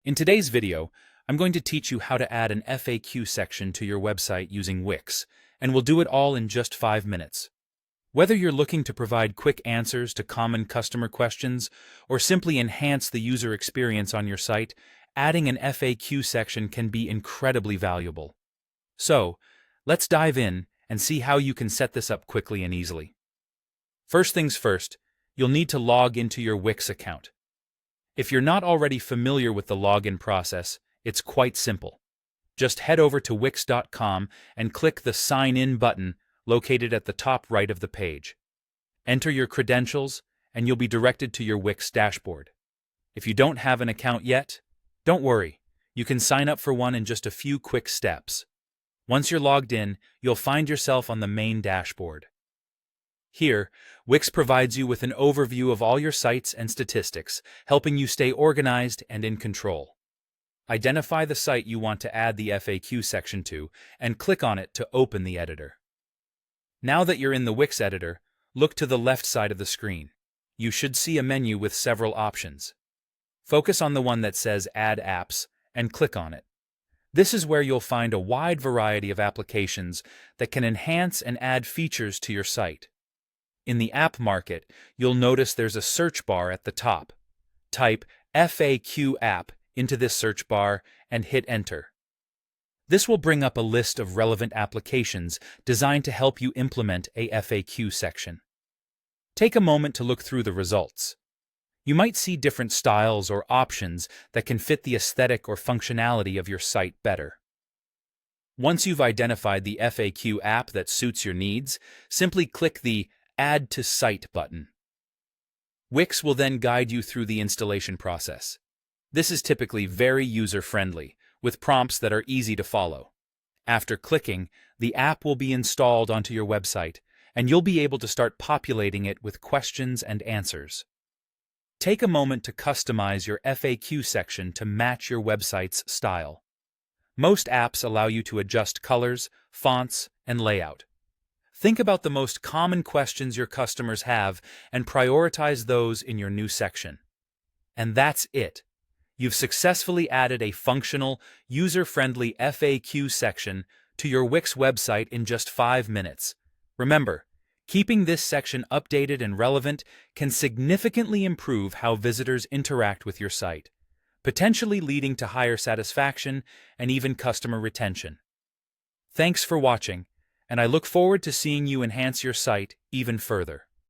In today's video, I'm going to teach you how to add an FAQ section to your website using Wix, and we'll do it all in just 5 minutes. Whether you're looking to provide quick answers to common customer questions or simply enhance the user experience on your site, adding an FAQ section can be incredibly valuable. So, let's dive in and see how you can set this up quickly and easily. First things first, you'll need to log into your Wix account. If you're not already familiar with the login process, it's quite simple. Just head over to Wix.com and click the Sign In button located at the top right of the page. Enter your credentials, and you'll be directed to your Wix dashboard. If you don't have an account yet, don't worry. You can sign up for one in just a few quick steps. Once you're logged in, you'll find yourself on the main dashboard. Here, Wix provides you with an overview of all your sites and statistics, helping you stay organized and in control. Identify the site you want to add the FAQ section to, and click on it to open the editor. Now that you're in the Wix editor, look to the left side of the screen. You should see a menu with several options. Focus on the one that says Add Apps, and click on it. This is where you'll find a wide variety of applications that can enhance and add features to your site. In the app market, you'll notice there's a search bar at the top. Type FAQ app into this search bar and hit enter. This will bring up a list of relevant applications designed to help you implement a FAQ section. Take a moment to look through the results. You might see different styles or options that can fit the aesthetic or functionality of your site better. Once you've identified the FAQ app that suits your needs, simply click the Add to Site button. Wix will then guide you through the installation process. This is typically very user-friendly, with prompts that are easy to follow. After clicking, the app will be installed onto your website, and you'll be able to start populating it with questions and answers. Take a moment to customize your FAQ section to match your website's style. Most apps allow you to adjust colors, fonts, and layout. Think about the most common questions your customers have and prioritize those in your new section. And that's it. You've successfully added a functional, user-friendly FAQ section to your Wix website in just 5 minutes. Remember, keeping this section updated and relevant can significantly improve how visitors interact with your site, potentially leading to higher satisfaction and even customer retention. Thanks for watching, and I look forward to seeing you enhance your site even further.